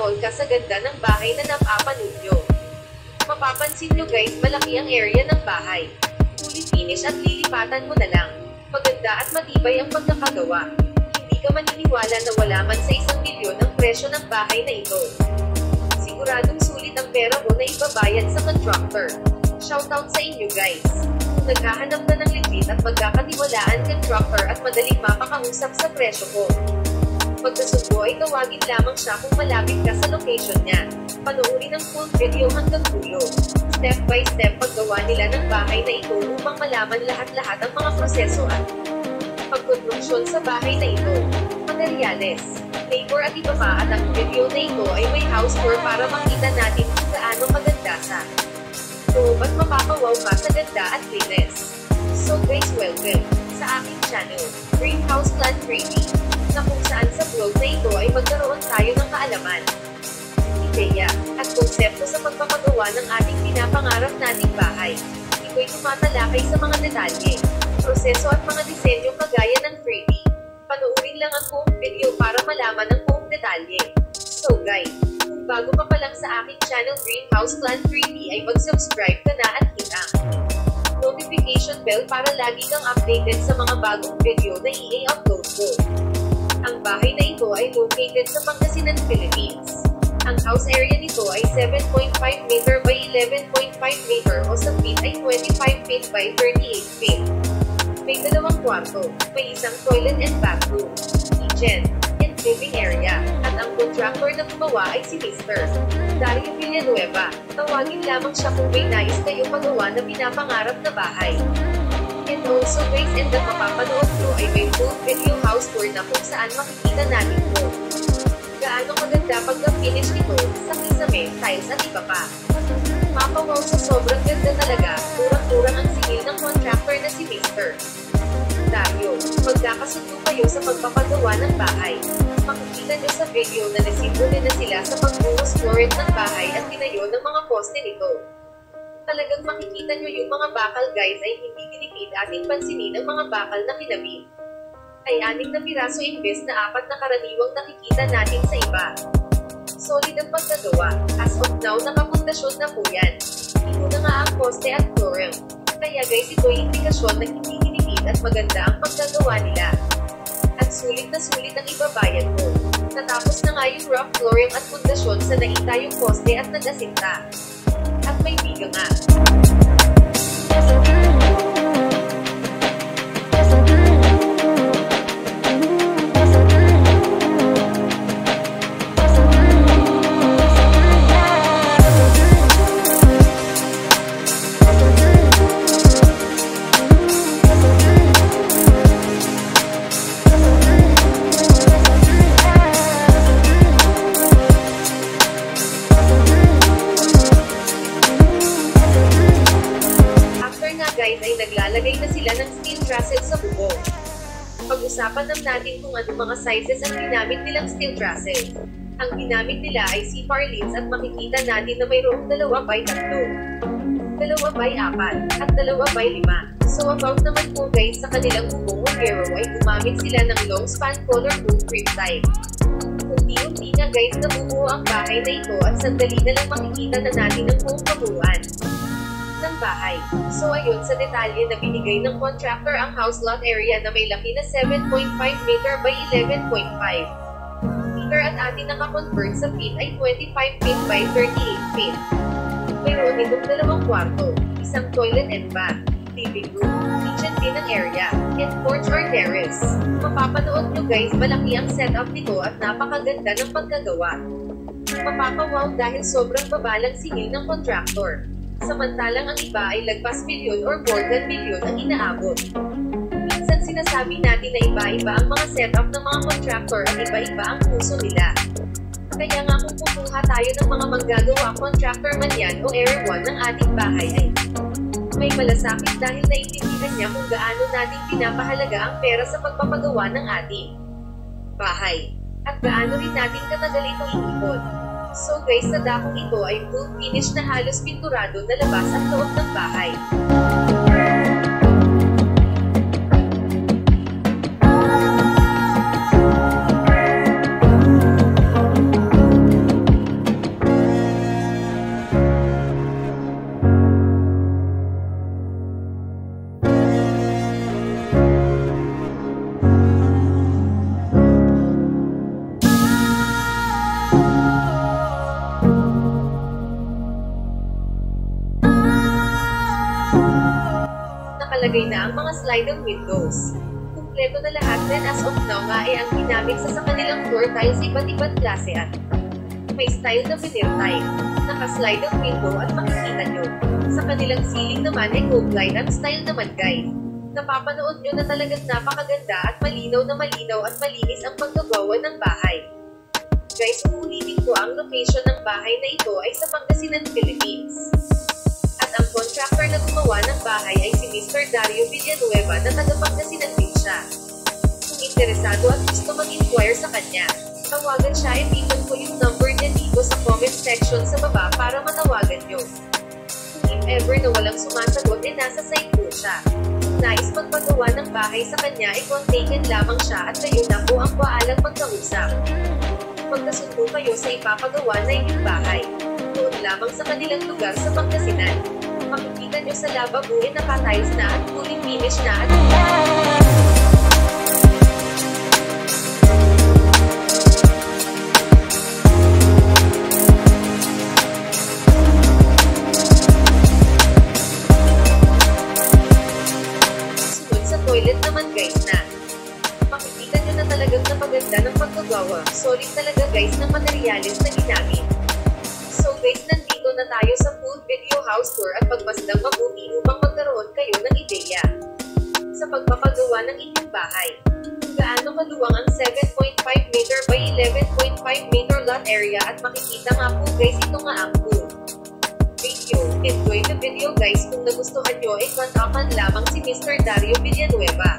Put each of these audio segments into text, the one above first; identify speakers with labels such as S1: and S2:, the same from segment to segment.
S1: all ka sa ganda ng bahay na napapanood nyo. Mapapansin nyo guys, malaki ang area ng bahay. Fully finish at lilipatan mo na lang. Maganda at matibay ang pagkakagawa. Hindi ka maniniwala na wala man sa 1 milyon ang presyo ng bahay na ito. Siguradong sulit ang pera mo na ibabayad sa contractor. Shoutout sa inyo guys. Kung naghahanap ka ng legit at magkakatiwalaan contractor at madaling mapakausap sa presyo ko, pagkasundo ay tawagin lamang siya kung malapit ka sa location niya. Panoorin ang full video hanggang dulo. Step by step paggawa nila ng bahay na ito upang malaman lahat-lahat ang mga proseso at pagkonstruksyon sa bahay na ito. Materyales, labor at iba pa, at ang video na ito ay may house tour para makita natin kung gaano maganda sa loob at mapapawaw ka sa ganda at linis. So guys, welcome sa aking channel, Greenhouse Plan 3D, na kung saan sa vlog na ito ay magkaroon tayo ng kaalaman, ideya, at konsepto sa pagpapagawa ng ating pinapangarap nating bahay. Ito'y tumatalakay sa mga detalye, proseso at mga disenyo kagaya ng 3D. Panoorin lang ang buong video para malaman ang buong detalye. So guys, kung bago ka pa lang sa aking channel Greenhouse Plan 3D ay mag-subscribe ka na at hit ang notification bell para lagi kang updated sa mga bagong video na i-upload ko. Ang bahay na ito ay located sa Pangasinan, Philippines. Ang house area nito ay 7.5 meter by 11.5 meter o sa feet ay 25 feet by 38 feet. May 2 kwarto, may 1 toilet and bathroom, kitchen, and living area, at ang contractor na gumawa ay si Mr. Dario Villanueva. Tawagin lamang siya kung may nais kayo magawa na pinapangarap na bahay. And also guys, and ang mapapanood nyo ay may full video house tour na kung saan makikita natin po gaano maganda pagka-finish nito, sa kisame, tiles at iba pa. Mapawaw sa sobrang ganda talaga, turang-turang ang singil ng contractor na si Mr. Dario. Magkakasundo kayo sa pagpapagawa ng bahay. Makikita nyo sa video na nasimulan na sila sa pagbuhos flooring ng bahay at tinayo ng mga poste nito. Talagang makikita nyo yung mga bakal guys ay hindi tinipid ating pansinin ang mga bakal na kinabit. Ay 6 na piraso imbes na 4 na karaniwang nakikita natin sa iba. Solid ang pagkagawa. As of now, nakapundasyon na po yan. Ito na nga ang poste at flooring. Kaya guys, ito ay indikasyon na hindi tinipid at maganda ang pagkagawa nila. At sulit na sulit ang ibabayad mo. Natapos na nga yung rough flooring at pundasyon sa naitayong poste at nag-asinta. At may biga nga. Guys ay naglalagay na sila ng steel trusses sa bubong. Pag-usapan natin kung ano mga sizes ang ginamit nilang steel trusses. Ang ginamit nila ay C-par leads at makikita natin na mayroong 2x3, 2x4, at 2x5. So about naman po guys sa kanilang bubong o bureau ay gumamit sila ng long span colorful cream type. Unti-unti na guys nabubuo ang bahay na ito at sandali na lang makikita na natin ang buong kabuuan ng bahay. So ayun sa detalye na binigay ng contractor ang house lot area na may laki na 7.5 meter by 11.5 meter at atin nakakonvert sa feet ay 25 feet by 38 feet. Mayroon itong 2 kwarto, 1 toilet and bath, living room, kitchen din ang area, and porch or terrace. Mapapanood nyo guys, malaki ang setup nito at napakaganda ng pagkagawa. Mapapawaw dahil sobrang babalang singil ng contractor. Samantalang ang iba ay lagpas milyon or more than milyon ang inaabot. Minsan sinasabi natin na iba-iba ang mga setup ng mga contractor at iba-iba ang puso nila. Kaya nga kung kukuha tayo ng mga manggagawa contractor man yan o area 1 ng ating bahay ay may malasakit dahil naiintindihan niya kung gaano natin pinapahalaga ang pera sa pagpapagawa ng ating bahay. At gaano rin natin katagal ito iipon. So guys, sa dakong ito ay full finish na halos pinturado na labas at loob ng bahay. nailagay na ang mga sliding windows. Kumpleto na lahat din as of now nga ang ginamit sa kanilang floor tiles iba't ibang klase at may style na veneer type. Naka-slide ang window at makikita nyo. Sa kanilang ceiling naman ay gold line ang style naman guys. Napapanood nyo na talagang napakaganda at malinaw at malinis ang paggagawa ng bahay. Guys, uulitin ko ang location ng bahay na ito ay sa Pangasinan, Philippines. At ang contractor na gumawa ng bahay ay si Mr. Dario Villanueva na taga Pangasinan din siya. Kung interesado at gusto mag-inquire sa kanya, tawagan siya at ipan ko yung number niya dito sa comment section sa baba para matawagan nyo. Kung if ever na walang sumasagot nasa site po siya. Kung nais magpagawa ng bahay sa kanya ay kontakin lamang siya at kayo na po ang waalang magkausap. Magkasundo kayo sa ipapagawa na inyong bahay. Doon lamang sa kanilang lugar sa Pangasinan. Makikita nyo sa lababuin na pa-tiles na at fully finished na at toilet naman guys na. Makikita nyo na talagang napaganda ng pagkagawa. Solid talaga guys ng materyales na ginamit. So guys, nandito na tayo sa full video house tour at pagmasdang mabuti upang magkaroon kayo ng ideya sa pagpapagawa ng inyong bahay. Kung gaano kaluwang ang 7.5 meter by 11.5 meter lot area at makikita nga po guys ito nga ang pool. Enjoy the video guys. Kung nagustuhan nyo ay kontakan lamang si Mr. Dario Villanueva.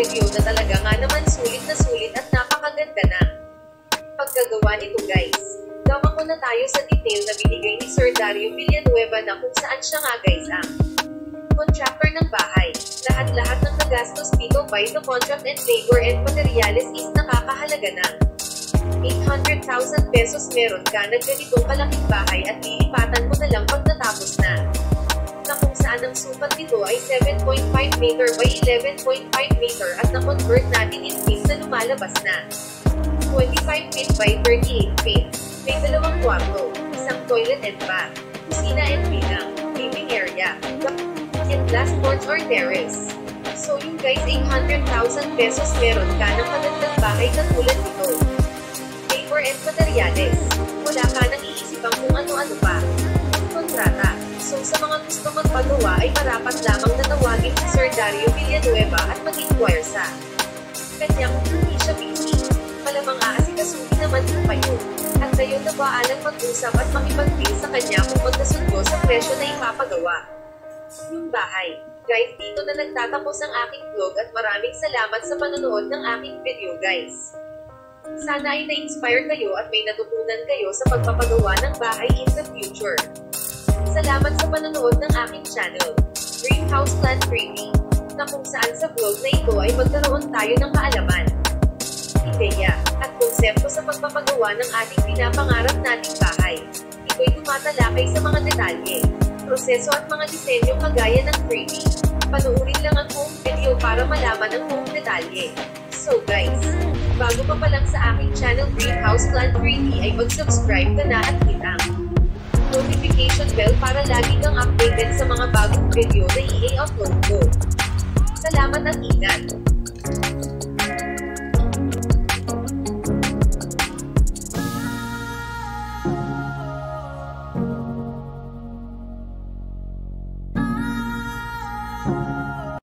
S1: video na talaga nga naman sulit at napakaganda na pagkagawa nito guys. Gawa ko na tayo sa detail na binigay ni Sir Dario Villanueva na kung saan siya nga guys ang contractor ng bahay. Lahat-lahat ng nagastos dito by the contract and labor and materials is nakakahalaga ng 800,000 pesos. Meron ka na ganitong kalaking bahay at lilipatan mo na lang pag natapos na. na kung saan ang sukat nito ay 7.5 meter by 11.5 meter at na-convert natin in feet na lumalabas na 25 feet by 38 feet. May 2 kwarto, isang toilet and bath, kusina and bilang, living area, and last porch or terrace. So yung guys, 800,000 pesos meron ka ng magandang bahay katulad nito. Paper and materyales. Wala ka nang iisipang kung ano-ano pa. Kontrata. So sa mga gusto magpagawa ay marapat lamang na tawagin si Sir Dario Villanueva at mag-inquire sa kanyang hindi siya busy. Malamang aasikasuhin naman po kayo. At kayo na baalang mag-usap at makipag-deal sa kanya kung magkasundo sa presyo na ipapagawa. Yung bahay. Guys, dito na nagtatapos ang aking vlog at maraming salamat sa panonood ng aking video guys. Sana ay na-inspire kayo at may natutunan kayo sa pagpapagawa ng bahay in the future. Salamat sa panonood ng aking channel, Dream House Plan 3D, na kung saan sa vlog na ito ay magkaroon tayo ng kaalaman, ideya, at konsepto sa pagpapagawa ng ating pinapangarap nating bahay. Ito'y tumatalakay sa mga detalye, proseso at mga disenyo kagaya ng 3D. Panoorin lang ang buong video para malaman ang buong detalye. So guys, bago ka pa lang sa aking channel Dream House Plan 3D ay mag-subscribe ka na at hit ang notification bell para lagi kang updated sa mga bagong video na i-upload ko. Salamat at ingat!